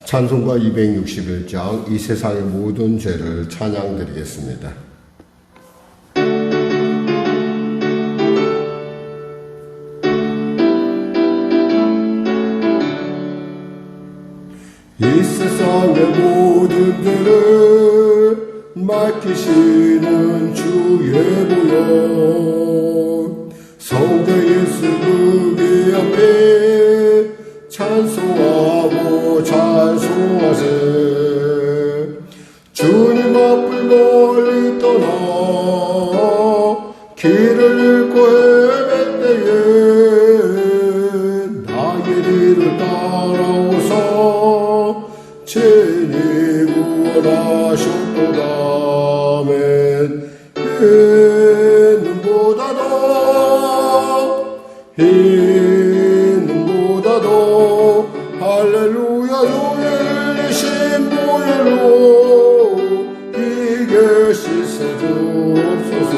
찬송가 261장 이 세상의 모든 죄를 찬양드리겠습니다. 이 세상의 모든 죄를 맡기시는 주의 보혈, 성자 예수 그의 앞에 찬송하고 찬송하세. 주님 앞을 멀리 떠나 길을 잃고 헤맬 때에 나의 길을 따라오사 친히 구원하셨도다. 아멘. 힘보다도 할렐루야 주의 일리신 보혈로 이게 씻어주옵소서.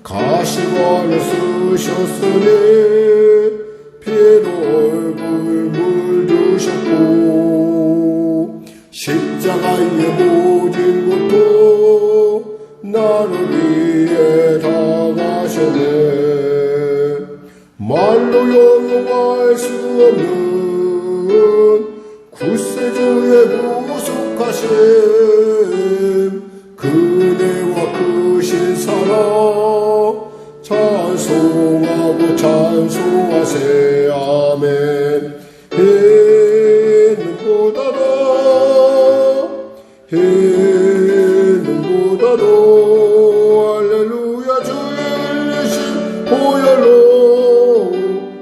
가시관을 쓰셨으니 피로 얼굴 물드셨고 십자가의 모진 고통 나를 위해 당하셨네. 말로 용어할 수 없는 구세주의 구속하심, 그네와 크신 사랑 찬송하고 찬송하세. 아멘. 힘보다도 할렐루야 주의 일리신 보혈로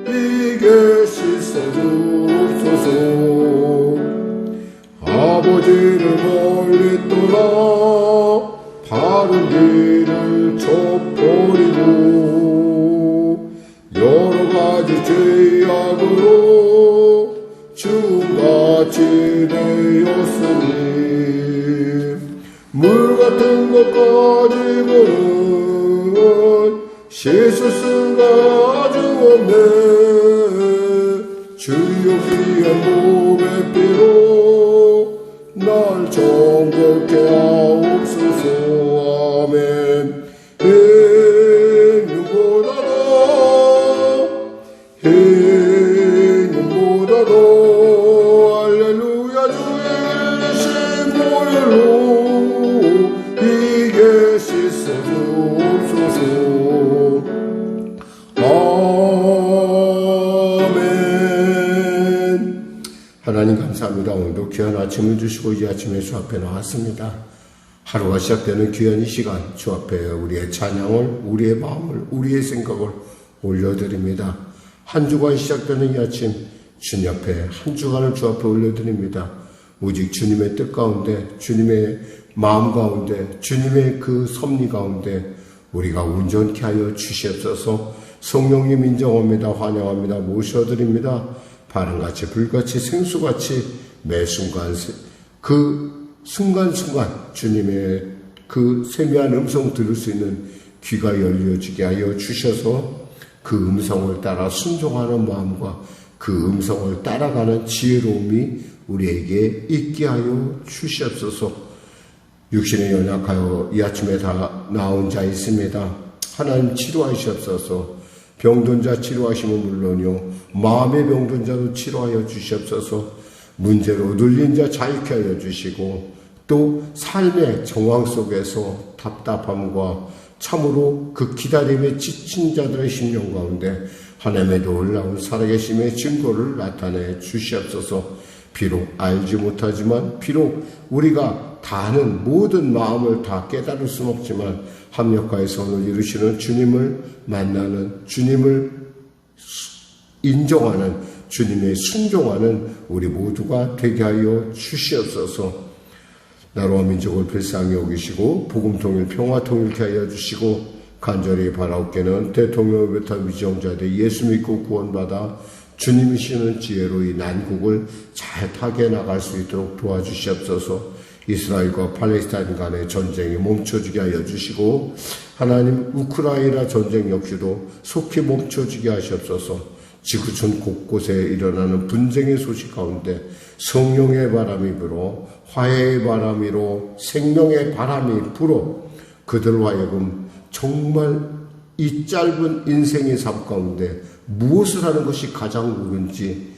이게 씻어주옵소서. 아버지를 멀리 떠나 바른 길을 쳐버리고 여러가지 죄악으로 죽음같이 되었으니 물같은 것 가지고는 씻을 수가 아주 없네. 주여 귀한 몸의 피로 날 정결케 하옵소서. 아멘. 힘보다도 할렐루야 주의 일리신 보혈로 이게 씻어주옵소서. 아멘. 하나님 감사합니다. 오늘도 귀한 아침을 주시고 이 아침에 주 앞에 나왔습니다. 하루가 시작되는 귀한 이 시간 주 앞에 우리의 찬양을, 우리의 마음을, 우리의 생각을 올려드립니다. 한 주간 시작되는 이 아침 주님 앞에 한 주간을 주 앞에 올려드립니다. 오직 주님의 뜻 가운데, 주님의 마음 가운데, 주님의 그 섭리 가운데 우리가 온전케 하여 주시옵소서. 성령님 인정합니다. 환영합니다. 모셔드립니다. 바람같이 불같이 생수같이 매 순간 그 순간순간 주님의 그 세미한 음성 들을 수 있는 귀가 열려지게 하여 주셔서 그 음성을 따라 순종하는 마음과 그 음성을 따라가는 지혜로움이 우리에게 있게 하여 주시옵소서. 육신에 연약하여 이 아침에 다 나온 자 있습니다. 하나님 치료하시옵소서. 병든 자 치료하시면 물론이요, 마음의 병든 자도 치료하여 주시옵소서. 문제로 눌린 자 자유케 하여 주시고, 또 삶의 정황 속에서 답답함과 참으로 그 기다림에 지친 자들의 심령 가운데 하나님의 놀라운 살아계심의 증거를 나타내 주시옵소서. 비록 알지 못하지만, 비록 우리가 다 아는 모든 마음을 다 깨달을 수는 없지만 합력하여 선을 이루시는 주님을 만나는, 주님을 인정하는, 주님의 순종하는 우리 모두가 되게 하여 주시옵소서. 나라와 민족을 불쌍히 여기시고 복음 통일, 평화 통일케 하여 주시고 간절히 바라옵게는 대통령을 비롯한 위정자들 예수 믿고 구원받아 주님이시는 지혜로 이 난국을 잘 타게 나갈 수 있도록 도와주시옵소서. 이스라엘과 팔레스타인 간의 전쟁이 멈춰지게 하여 주시고, 하나님 우크라이나 전쟁 역시도 속히 멈춰지게 하시옵소서. 지구촌 곳곳에 일어나는 분쟁의 소식 가운데 성령의 바람이 불어 화해의 바람이 불어 생명의 바람이 불어 그들로 하여금 정말 이 짧은 인생의 삶 가운데 무엇을 하는 것이 가장 옳은지,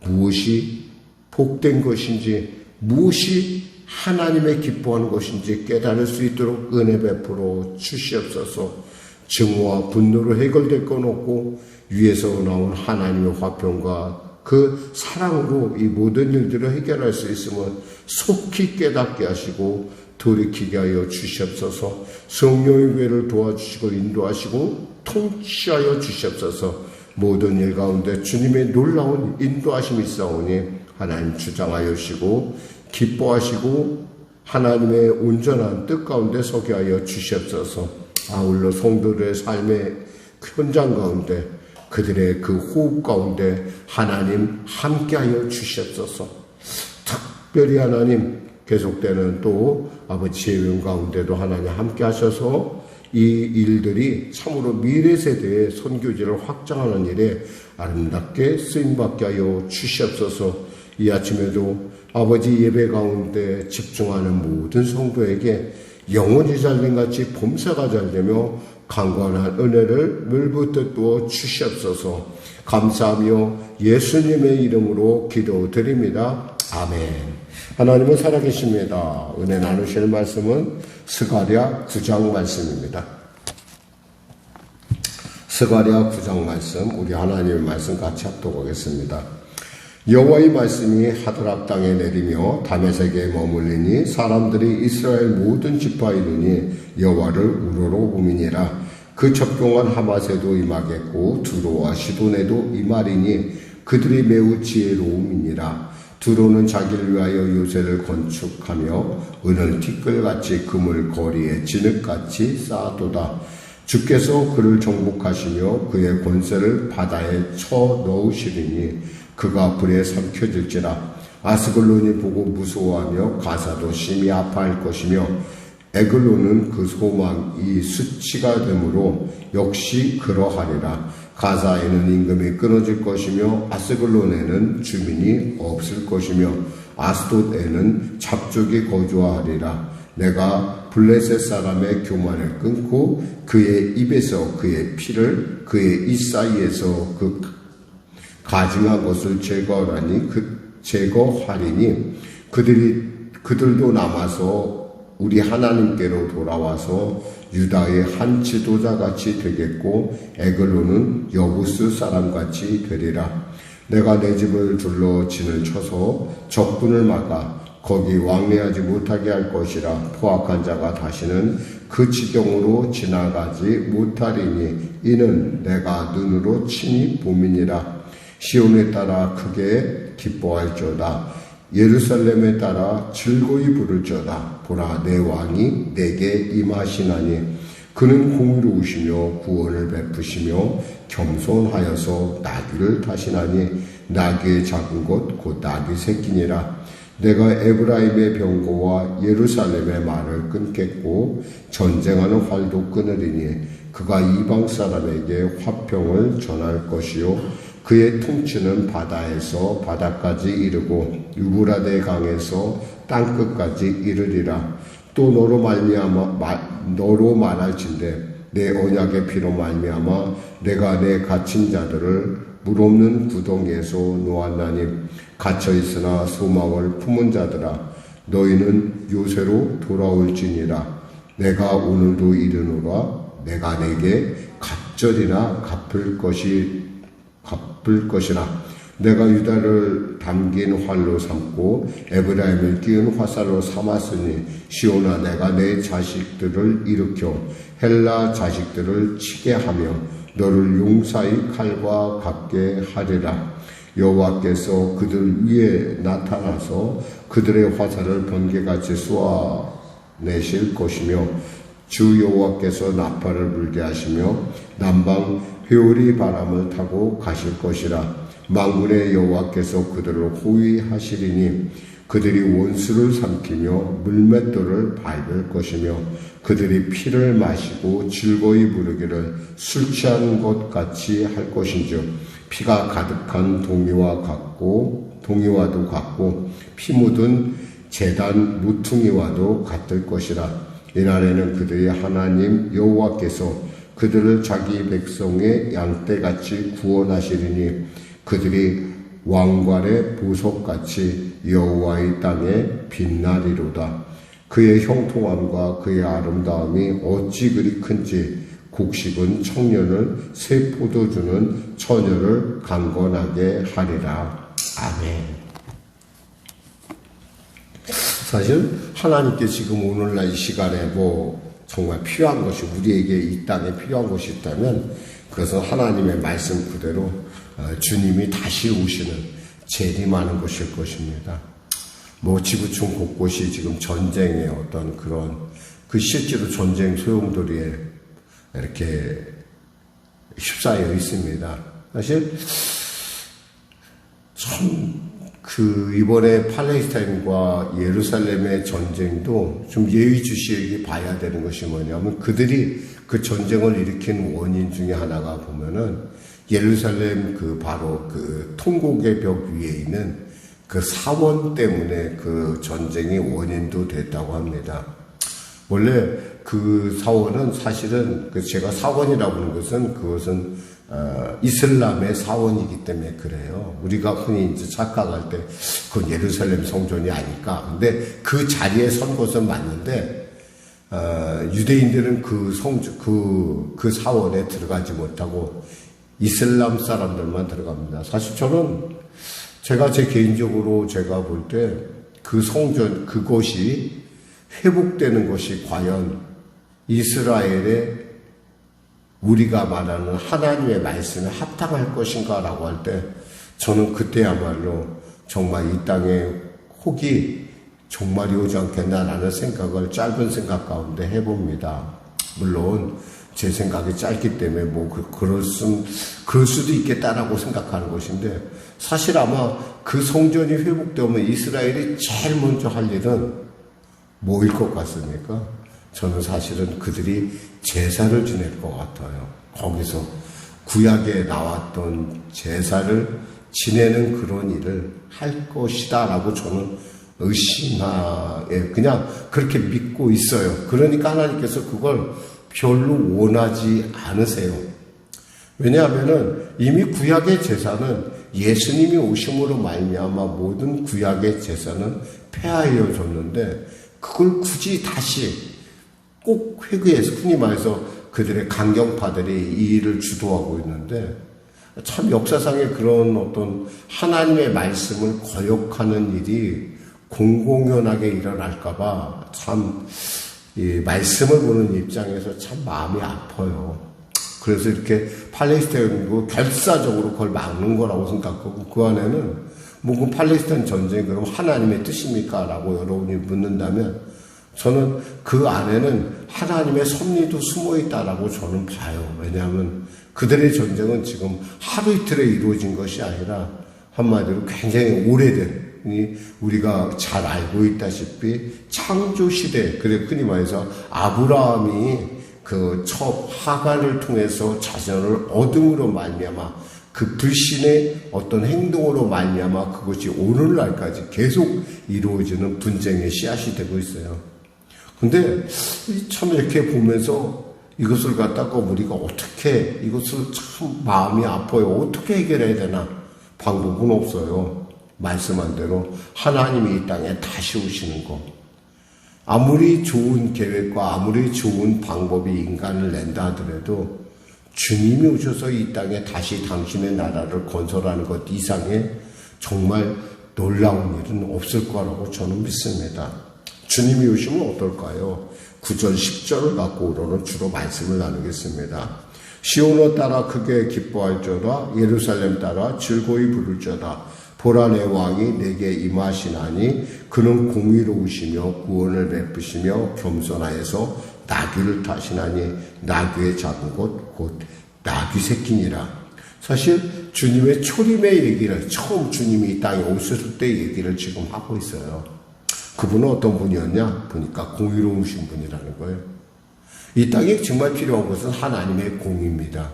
무엇이 복된 것인지, 무엇이 하나님의 기뻐하는 것인지 깨달을 수 있도록 은혜 베풀어 주시옵소서. 증오와 분노로 해결될 건 없고 위에서 나온 하나님의 화평과 그 사랑으로 이 모든 일들을 해결할 수 있음을 속히 깨닫게 하시고 돌이키게 하여 주시옵소서. 성령의 교회를 도와주시고 인도하시고 통치하여 주시옵소서. 모든 일 가운데 주님의 놀라운 인도하심이 있사오니 하나님 주장하여 주시고 기뻐하시고 하나님의 온전한 뜻 가운데 서게 하여 주시옵소서. 아울러 성도들의 삶의 현장 가운데 그들의 그 호흡 가운데 하나님 함께하여 주시옵소서. 특별히 하나님 계속되는 또 아버지의 영 가운데도 하나님 함께 하셔서 이 일들이 참으로 미래 세대의 선교지를 확장하는 일에 아름답게 쓰임받게 하여 주시옵소서. 이 아침에도 아버지 예배 가운데 집중하는 모든 성도에게 영혼이 잘된 같이 범사가 잘되며 강건한 은혜를 물붓듯 주시옵소서. 감사하며 예수님의 이름으로 기도드립니다. 아멘. 하나님은 살아계십니다. 은혜 나누실 말씀은 스가랴 9장 말씀입니다. 스가랴 9장 말씀, 우리 하나님의 말씀 같이 합독하겠습니다. 여호와의 말씀이 하드랍 땅에 내리며 다메섹에 머물리니 사람들이 이스라엘 모든 지파의 눈이 여호와를 우러러 보미니라. 그 접경한 하맛에도 임하겠고 두로와 시돈에도 임하리니 그들이 매우 지혜로움이니라. 두로는 자기를 위하여 요새를 건축하며 은을 티끌같이 금을 거리에 진흙같이 쌓아도다. 주께서 그를 정복하시며 그의 권세를 바다에 쳐 넣으시리니 그가 불에 삼켜질지라. 아스글론이 보고 무서워하며 가사도 심히 아파할 것이며 에글론은 그 소망이 수치가 되므로 역시 그러하리라. 가사에는 임금이 끊어질 것이며 아스글론에는 주민이 없을 것이며 아스돗에는 잡족이 거주하리라. 내가 블레셋 사람의 교만을 끊고 그의 입에서 그의 피를 그의 입 사이에서 그 가증한 것을 제거하리니 그들도 남아서 우리 하나님께로 돌아와서 유다의 한 지도자같이 되겠고 에글론은 여부스 사람같이 되리라. 내가 내 집을 둘러 진을 쳐서 적군을 막아 거기 왕래하지 못하게 할 것이라. 포악한 자가 다시는 그 지경으로 지나가지 못하리니 이는 내가 눈으로 친히 봄이니라. 시온에 따라 크게 기뻐할지어다. 예루살렘에 따라 즐거이 부를지어다. 보라, 내 왕이 내게 임하시나니 그는 공의로우시며 구원을 베푸시며 겸손하여서 나귀를 타시나니 나귀의 작은 것 곧 나귀 새끼니라. 내가 에브라임의 병거와 예루살렘의 말을 끊겠고 전쟁하는 활도 끊으리니 그가 이방 사람에게 화평을 전할 것이요 그의 통치는 바다에서 바다까지 이르고 유브라데 강에서 땅끝까지 이르리라. 또 너로 말할진대 내 언약의 피로 말미암아 내가 내 갇힌 자들을 물 없는 구덩이에서 놓았나니 갇혀 있으나 소망을 품은 자들아 너희는 요새로 돌아올지니라. 내가 오늘도 이르노라. 내가 내게 갑절이나 갚을 것이라. 내가 유다를 담긴 활로 삼고 에브라임을 끼운 화살로 삼았으니 시온아 내가 내 자식들을 일으켜 헬라 자식들을 치게 하며 너를 용사의 칼과 같게 하리라. 여호와께서 그들 위에 나타나서 그들의 화살을 번개같이 쏘아내실 것이며 주 여호와께서 나팔을 불게 하시며 남방 회오리 바람을 타고 가실 것이라. 만군의 여호와께서 그들을 호위하시리니 그들이 원수를 삼키며 물맷돌을 밟을 것이며 그들이 피를 마시고 즐거이 부르기를 술 취한 것 같이 할 것인즉 피가 가득한 동이와도 같고 피 묻은 제단 무퉁이와도 같을 것이라. 이날에는 그들이 하나님 여호와께서 그들을 자기 백성의 양떼같이 구원하시리니 그들이 왕관의 보석같이 여호와의 땅에 빛나리로다. 그의 형통함과 그의 아름다움이 어찌 그리 큰지 곡식은 청년을 새 포도주는 처녀를 강건하게 하리라. 아멘. 사실 하나님께 지금 오늘날 이 시간에 정말 필요한 것이, 우리에게 이 땅에 필요한 것이 있다면 그것은 하나님의 말씀 그대로 주님이 다시 오시는 재림하는 것일 것입니다. 지구촌 곳곳이 지금 전쟁의 어떤 그런 실제로 전쟁 소용돌이에 이렇게 휩싸여 있습니다. 사실 참 이번에 팔레스타인과 예루살렘의 전쟁도 좀 예의주시하게 봐야 되는 것이 뭐냐면, 그들이 그 전쟁을 일으킨 원인 중에 하나가 보면은 예루살렘 바로 통곡의 벽 위에 있는 그 사원 때문에 그 전쟁의 원인도 됐다고 합니다. 원래 그 사원은 사실은 제가 사원이라고 하는 것은 그것은 이슬람의 사원이기 때문에 그래요. 우리가 흔히 이제 착각할 때 그건 예루살렘 성전이 아닐까. 근데 그 자리에 선 것은 맞는데 유대인들은 그 사원에 들어가지 못하고 이슬람 사람들만 들어갑니다. 사실 제가 제 개인적으로 제가 볼 때 그 성전 그곳이 회복되는 것이 과연 이스라엘의 우리가 말하는 하나님의 말씀에 합당할 것인가라고 할 때 저는 그때야말로 정말 이 땅에 혹이 종말이 오지 않겠나라는 생각을 짧은 생각 가운데 해봅니다. 물론 제 생각이 짧기 때문에 그럴 수도 있겠다라고 생각하는 것인데, 사실 아마 그 성전이 회복되면 이스라엘이 제일 먼저 할 일은 뭐일 것 같습니까? 저는 사실은 그들이 제사를 지낼 것 같아요. 거기서 구약에 나왔던 제사를 지내는 그런 일을 할 것이다 라고 저는 그냥 그렇게 믿고 있어요. 그러니까 하나님께서 그걸 별로 원하지 않으세요. 왜냐하면은 이미 구약의 제사는 예수님이 오심으로 말미암아 모든 구약의 제사는 폐하여 줬는데, 그걸 굳이 다시 꼭 회개해서, 흔히 말해서 그들의 강경파들이 이 일을 주도하고 있는데, 참 역사상에 그런 어떤 하나님의 말씀을 거역하는 일이 공공연하게 일어날까봐 참 이 말씀을 보는 입장에서 참 마음이 아파요. 그래서 이렇게 팔레스타인도 결사적으로 그걸 막는 거라고 생각하고, 그 안에는 그 팔레스타인 전쟁이 그럼 하나님의 뜻입니까? 라고 여러분이 묻는다면 저는 그 안에는 하나님의 섭리도 숨어 있다라고 저는 봐요. 왜냐하면 그들의 전쟁은 지금 하루 이틀에 이루어진 것이 아니라 한마디로 굉장히 오래된, 우리가 잘 알고 있다시피 창조시대, 그래 흔히 말해서 아브라함이 그 첫 하간을 통해서 자손을 얻음으로 말미암아 그 불신의 어떤 행동으로 말미암아 그것이 오늘날까지 계속 이루어지는 분쟁의 씨앗이 되고 있어요. 근데 참 이렇게 보면서 이것을 갖다가 우리가 어떻게, 이것을 참 마음이 아파요. 어떻게 해결해야 되나? 방법은 없어요. 말씀한 대로 하나님이 이 땅에 다시 오시는 것. 아무리 좋은 계획과 아무리 좋은 방법이 인간을 낸다 하더라도 주님이 오셔서 이 땅에 다시 당신의 나라를 건설하는 것 이상의 정말 놀라운 일은 없을 거라고 저는 믿습니다. 주님이 오시면 어떨까요? 9절, 10절을 갖고 오늘은 주로 말씀을 나누겠습니다. 시온을 따라 크게 기뻐할저다. 예루살렘 따라 즐거이 부를저다. 보라, 내 왕이 내게 임하시나니 그는 공의로우시며 구원을 베푸시며 겸손하여서 나귀를 타시나니 나귀의 작은 곳 곧 나귀 새끼니라. 사실 주님의 초림의 얘기를, 처음 주님이 이 땅에 오셨을 때 얘기를 지금 하고 있어요. 그분은 어떤 분이었냐? 보니까 공의로우신 분이라는 거예요. 이 땅에 정말 필요한 것은 하나님의 공의입니다.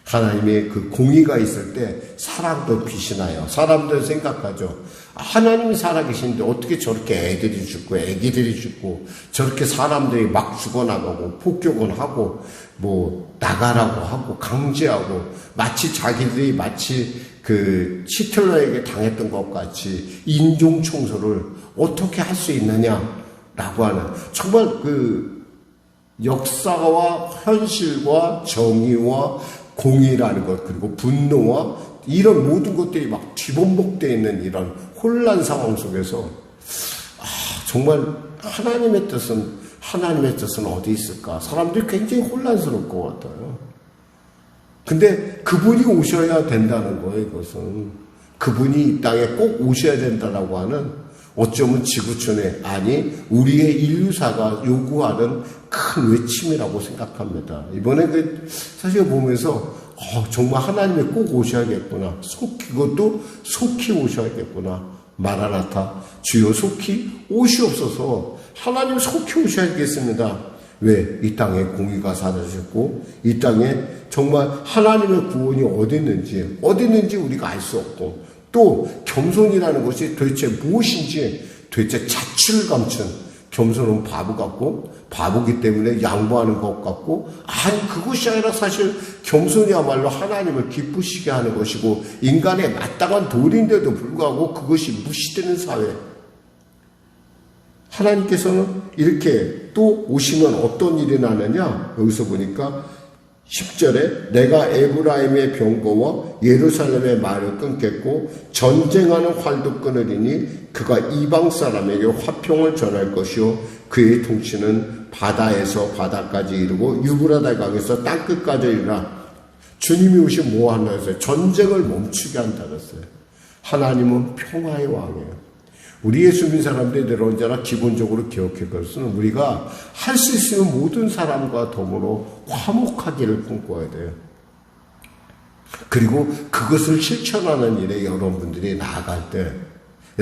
하나님의 그 공의가 있을 때 사람도 빛이 나요. 사람들 생각하죠. 하나님이 살아계신데 어떻게 저렇게 애들이 죽고 애기들이 죽고 저렇게 사람들이 막 죽어나가고 폭격을 하고 뭐 나가라고 하고 강제하고 마치 자기들이 마치 그 히틀러에게 당했던 것 같이 인종 청소를 어떻게 할 수 있느냐라고 하는 정말 그 역사와 현실과 정의와 공의라는 것 그리고 분노와 이런 모든 것들이 막 뒤범벅되어 있는 이런 혼란 상황 속에서 정말 하나님의 뜻은 어디 있을까? 사람들이 굉장히 혼란스러울 것 같아요. 근데 그분이 오셔야 된다는 거예요. 이것은 그분이 이 땅에 꼭 오셔야 된다라고 하는 어쩌면 지구촌의 아니 우리의 인류사가 요구하는 큰 외침이라고 생각합니다. 이번에 사실 보면서 정말 하나님이 꼭 오셔야겠구나. 그것도 속히 오셔야겠구나. 마라나타 주여 속히 오시옵소서. 하나님 속히 오셔야겠습니다. 왜? 이 땅에 공의가 사라졌고 이 땅에 정말 하나님의 구원이 어디 있는지 우리가 알 수 없고 또 겸손이라는 것이 도대체 무엇인지 도대체 자취를 감춘 겸손은 바보 같고 바보기 때문에 양보하는 것 같고 아니 그것이 아니라 사실 겸손이야말로 하나님을 기쁘시게 하는 것이고 인간의 마땅한 도리인데도 불구하고 그것이 무시되는 사회. 하나님께서는 이렇게 또 오시면 어떤 일이 나느냐 여기서 보니까 10절에 내가 에브라임의 병거와 예루살렘의 말을 끊겠고 전쟁하는 활도 끊으리니 그가 이방 사람에게 화평을 전할 것이요 그의 통치는 바다에서 바다까지 이르고 유브라데 강에서 땅끝까지 이르라. 주님이 오시면 뭐 하나 했어요? 전쟁을 멈추게 한다 그랬어요. 하나님은 평화의 왕이에요. 우리 예수 믿는 사람들이 언제나 기본적으로 기억할 것은 우리가 할 수 있으면 모든 사람과 더불어 화목하기를 꿈꿔야 돼요. 그리고 그것을 실천하는 일에 여러분들이 나아갈 때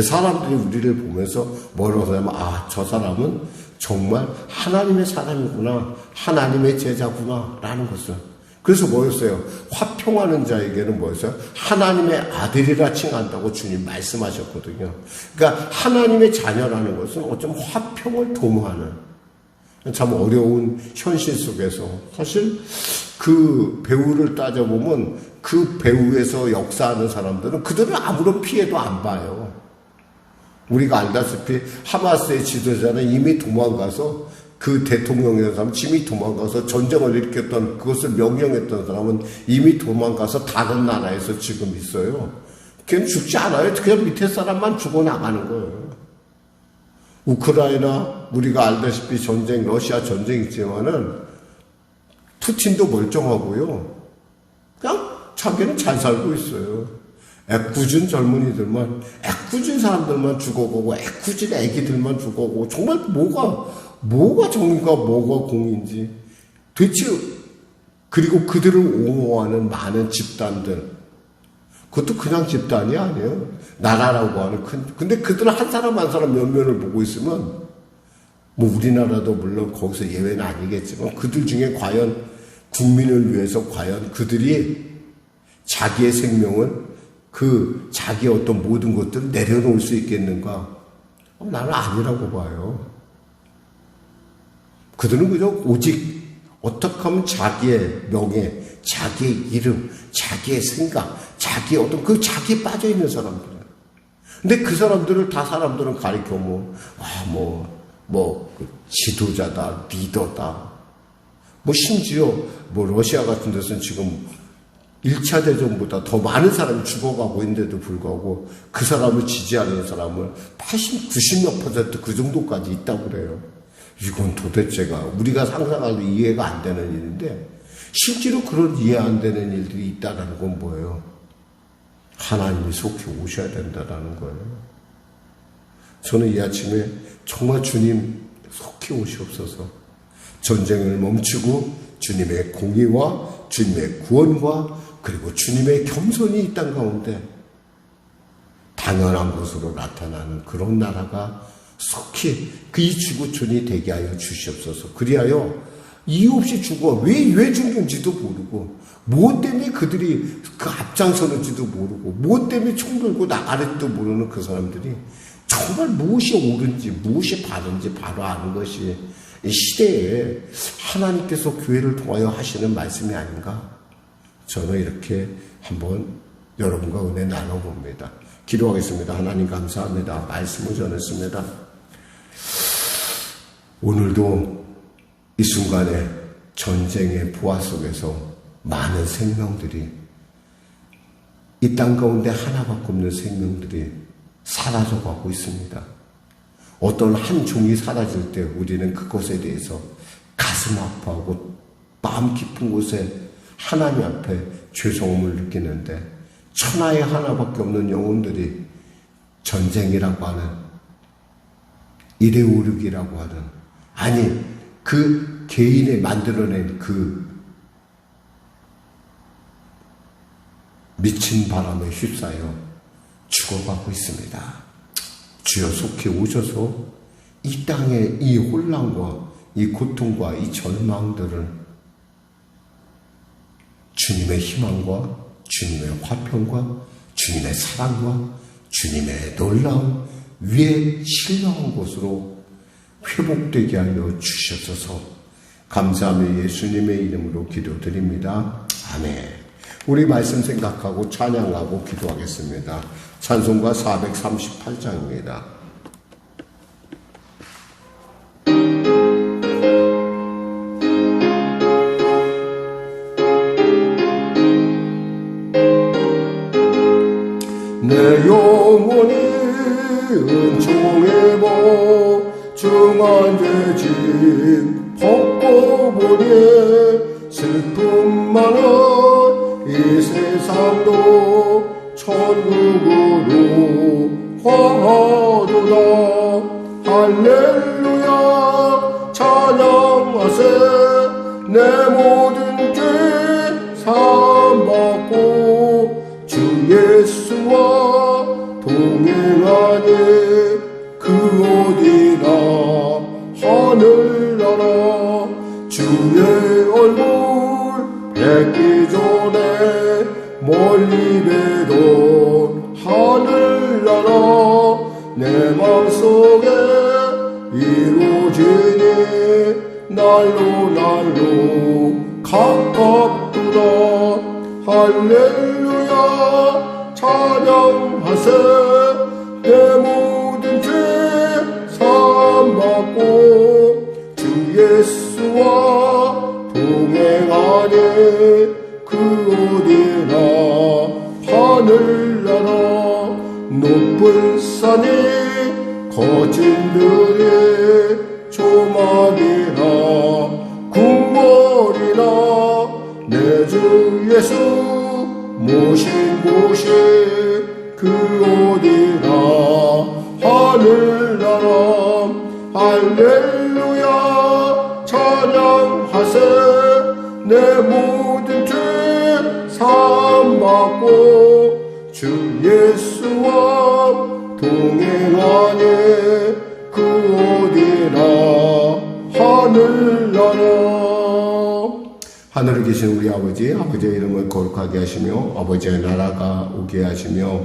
사람들이 우리를 보면서 뭐라고 하냐면 저 사람은 정말 하나님의 사람이구나. 하나님의 제자구나. 라는 것을. 그래서 뭐였어요? 화평하는 자에게는 뭐였어요? 하나님의 아들이라 칭한다고 주님 말씀하셨거든요. 그러니까 하나님의 자녀라는 것은 어쩌면 화평을 도모하는 참 어려운 현실 속에서 사실 그 배우를 따져보면 그 배우에서 역사하는 사람들은 그들은 아무런 피해도 안 봐요. 우리가 알다시피 하마스의 지도자는 이미 도망가서 그 대통령이었던 사람은 이미 도망가서 전쟁을 일으켰던 그것을 명령했던 사람은 이미 도망가서 다른 나라에서 지금 있어요. 걔는 죽지 않아요. 그냥 밑에 사람만 죽어나가는 거예요. 우크라이나 우리가 알다시피 전쟁 러시아 전쟁이 있지만은 푸틴도 멀쩡하고요. 그냥 자기는 잘 살고 있어요. 애꿎은 젊은이들만 애꿎은 사람들만 죽어가고 애꿎은 애기들만 죽어가고 정말 뭐가 정의가 뭐가 공인지 도대체 그리고 그들을 옹호하는 많은 집단들 그것도 그냥 집단이 아니에요. 나라라고 하는 근데 그들은 한 사람 한 사람 면면을 보고 있으면 뭐 우리나라도 물론 거기서 예외는 아니겠지만 그들 중에 과연 국민을 위해서 과연 그들이 자기의 생명을 그 자기의 어떤 모든 것들을 내려놓을 수 있겠는가? 나는 아니라고 봐요. 그들은 그저 오직 어떻게 하면 자기의 명예, 자기의 이름, 자기의 생각, 자기의 어떤 그 자기에 빠져있는 사람들이에요. 근데 그 사람들을 다 사람들은 가리켜 지도자다, 리더다. 심지어 러시아 같은 데서는 지금 1차 대전보다 더 많은 사람이 죽어가고 있는데도 불구하고 그 사람을 지지하는 사람을 80, 90몇 % 그 정도까지 있다고 그래요. 이건 도대체가 우리가 상상하도 이해가 안 되는 일인데 실제로 그런 이해 안 되는 일들이 있다는 건 뭐예요? 하나님이 속히 오셔야 된다는 거예요. 저는 이 아침에 정말 주님 속히 오시옵소서. 전쟁을 멈추고 주님의 공의와 주님의 구원과 그리고 주님의 겸손이 이 땅 가운데 당연한 것으로 나타나는 그런 나라가 속히 이 지구촌이 되게 하여 주시옵소서. 그리하여 이유 없이 죽어. 왜 죽는지도 모르고, 무엇 때문에 그들이 그 앞장서는지도 모르고, 무엇 때문에 총 들고 나가는지도 모르는 그 사람들이 정말 무엇이 옳은지, 무엇이 바른지 바로 아는 것이 이 시대에 하나님께서 교회를 통하여 하시는 말씀이 아닌가? 저는 이렇게 한번 여러분과 은혜 나눠봅니다. 기도하겠습니다. 하나님 감사합니다. 말씀을 전했습니다. 오늘도 이 순간에 전쟁의 부하 속에서 많은 생명들이, 이 땅 가운데 하나밖에 없는 생명들이 사라져가고 있습니다. 어떤 한 종이 사라질 때 우리는 그것에 대해서 가슴 아파하고 마음 깊은 곳에 하나님 앞에 죄송함을 느끼는데, 천하에 하나밖에 없는 영혼들이 전쟁이라고 하는, 이레오르기라고 하는, 아니 그 개인이 만들어낸 그 미친 바람에 휩싸여 죽어가고 있습니다. 주여 속히 오셔서 이 땅의 이 혼란과 이 고통과 이 절망들을 주님의 희망과 주님의 화평과 주님의 사랑과 주님의 놀라운 위에 신령한 곳으로 회복되게 하여 주시옵소서. 감사하며 예수님의 이름으로 기도드립니다. 아멘. 우리 말씀 생각하고 찬양하고 기도하겠습니다. 찬송가 438장입니다. 내 영혼이 은총의 보증한 죄짐 벗고 보니 슬픔 많은 이 세상도 천국으로 화하도다. 할렐루야 찬양하세. 내 모든 죄 사함받고 주 예수와 동행하니 그 어디나 하늘나라. 주의 얼굴 뵙기 전에 멀리 뵈던 하늘나라 내 맘속에 이루어지니 날로 가깝도다. 할렐루야 찬양하세. 내 모든 죄 사함받고 주 예수와 동행하니 그 어디나 하늘나라. 높은 산이 거친 들이 조막이나 궁궐이나 내 주 예수 모신 곳이 그 어디나 하늘나라. 할렐루야 찬양하세. 내 모든 죄 사함받고 주 예수와 동행하니 그 어디나 하늘나라. 하늘에 계신 우리 아버지, 아버지의 이름을 거룩하게 하시며 아버지의 나라가 오게 하시며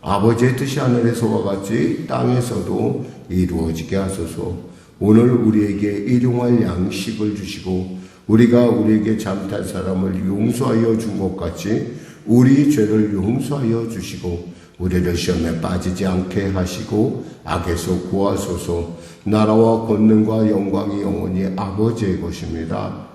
아버지의 뜻이 하늘에서와 같이 땅에서도 이루어지게 하소서. 오늘 우리에게 일용할 양식을 주시고 우리가 우리에게 잘못한 사람을 용서하여 준 것 같이 우리 죄를 용서하여 주시고 우리를 시험에 빠지지 않게 하시고 악에서 구하소서. 나라와 권능과 영광이 영원히 아버지의 것입니다.